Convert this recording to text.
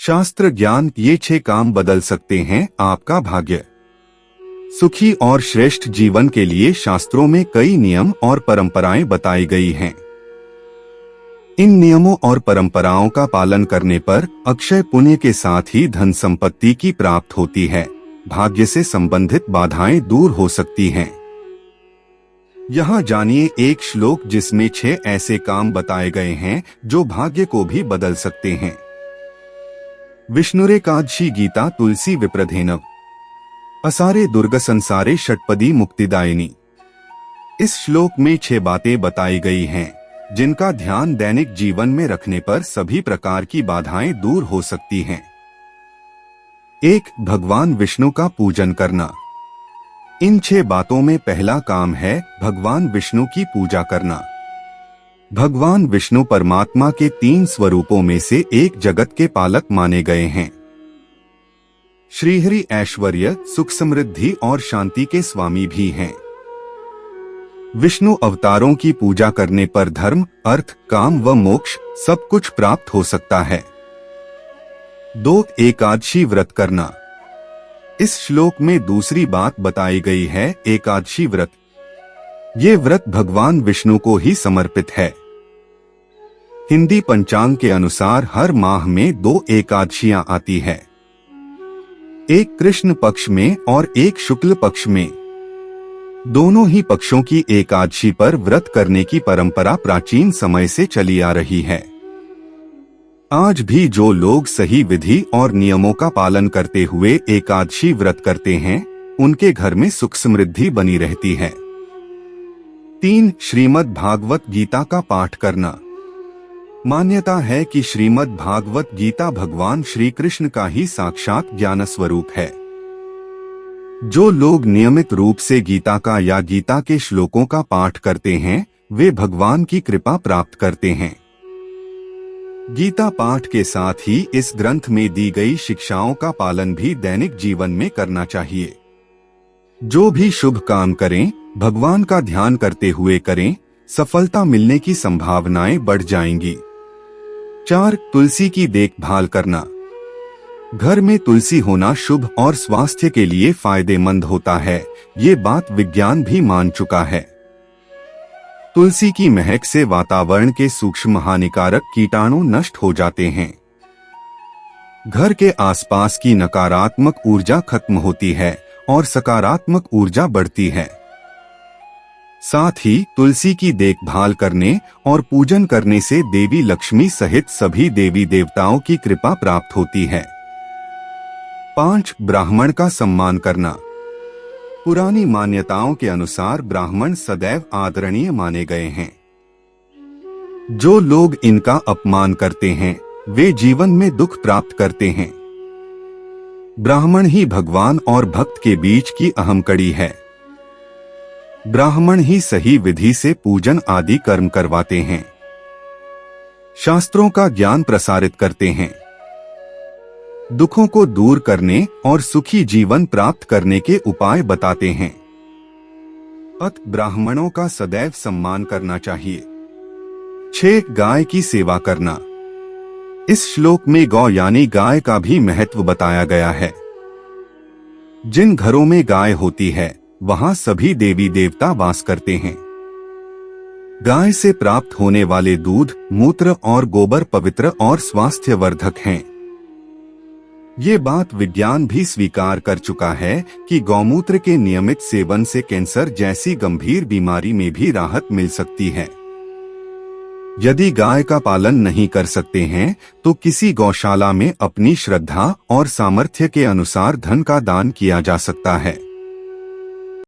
शास्त्र ज्ञान, ये 6 काम बदल सकते हैं आपका भाग्य। सुखी और श्रेष्ठ जीवन के लिए शास्त्रों में कई नियम और परंपराएं बताई गई हैं। इन नियमों और परंपराओं का पालन करने पर अक्षय पुण्य के साथ ही धन संपत्ति की प्राप्ति होती है। भाग्य से संबंधित बाधाएं दूर हो सकती हैं। यहाँ जानिए एक श्लोक जिसमें 6 ऐसे काम बताए गए हैं जो भाग्य को भी बदल सकते हैं। विष्णुरेकादशी गीता तुलसी विप्रधेनव असारे दुर्ग संसारे षटपदी मुक्तिदायिनी। इस श्लोक में 6 बातें बताई गई हैं जिनका ध्यान दैनिक जीवन में रखने पर सभी प्रकार की बाधाएं दूर हो सकती हैं। 1. भगवान विष्णु का पूजन करना। इन 6 बातों में पहला काम है भगवान विष्णु की पूजा करना। भगवान विष्णु परमात्मा के 3 स्वरूपों में से एक जगत के पालक माने गए हैं। श्रीहरि ऐश्वर्य, सुख समृद्धि और शांति के स्वामी भी हैं। विष्णु अवतारों की पूजा करने पर धर्म, अर्थ, काम व मोक्ष सब कुछ प्राप्त हो सकता है। 2. एकादशी व्रत करना। इस श्लोक में दूसरी बात बताई गई है एकादशी व्रत। ये व्रत भगवान विष्णु को ही समर्पित है। हिंदी पंचांग के अनुसार हर माह में 2 एकादशियां आती है, एक कृष्ण पक्ष में और एक शुक्ल पक्ष में। दोनों ही पक्षों की एकादशी पर व्रत करने की परंपरा प्राचीन समय से चली आ रही है। आज भी जो लोग सही विधि और नियमों का पालन करते हुए एकादशी व्रत करते हैं, उनके घर में सुख समृद्धि बनी रहती है। 3. श्रीमद् भागवत गीता का पाठ करना। मान्यता है कि श्रीमद् भागवत गीता भगवान श्री कृष्ण का ही साक्षात ज्ञान स्वरूप है। जो लोग नियमित रूप से गीता का या गीता के श्लोकों का पाठ करते हैं, वे भगवान की कृपा प्राप्त करते हैं। गीता पाठ के साथ ही इस ग्रंथ में दी गई शिक्षाओं का पालन भी दैनिक जीवन में करना चाहिए। जो भी शुभ काम करें, भगवान का ध्यान करते हुए करें, सफलता मिलने की संभावनाएं बढ़ जाएंगी। 4. तुलसी की देखभाल करना। घर में तुलसी होना शुभ और स्वास्थ्य के लिए फायदेमंद होता है। ये बात विज्ञान भी मान चुका है। तुलसी की महक से वातावरण के सूक्ष्म हानिकारक कीटाणु नष्ट हो जाते हैं। घर के आसपास की नकारात्मक ऊर्जा खत्म होती है और सकारात्मक ऊर्जा बढ़ती है। साथ ही तुलसी की देखभाल करने और पूजन करने से देवी लक्ष्मी सहित सभी देवी देवताओं की कृपा प्राप्त होती है। 5. ब्राह्मण का सम्मान करना। पुरानी मान्यताओं के अनुसार ब्राह्मण सदैव आदरणीय माने गए हैं। जो लोग इनका अपमान करते हैं, वे जीवन में दुख प्राप्त करते हैं। ब्राह्मण ही भगवान और भक्त के बीच की अहम कड़ी है। ब्राह्मण ही सही विधि से पूजन आदि कर्म करवाते हैं, शास्त्रों का ज्ञान प्रसारित करते हैं, दुखों को दूर करने और सुखी जीवन प्राप्त करने के उपाय बताते हैं। अतः ब्राह्मणों का सदैव सम्मान करना चाहिए। 6. गाय की सेवा करना। इस श्लोक में गौ यानी गाय का भी महत्व बताया गया है। जिन घरों में गाय होती है, वहां सभी देवी देवता वास करते हैं। गाय से प्राप्त होने वाले दूध, मूत्र और गोबर पवित्र और स्वास्थ्यवर्धक हैं। ये बात विज्ञान भी स्वीकार कर चुका है कि गौमूत्र के नियमित सेवन से कैंसर जैसी गंभीर बीमारी में भी राहत मिल सकती है। यदि गाय का पालन नहीं कर सकते हैं, तो किसी गौशाला में अपनी श्रद्धा और सामर्थ्य के अनुसार धन का दान किया जा सकता है।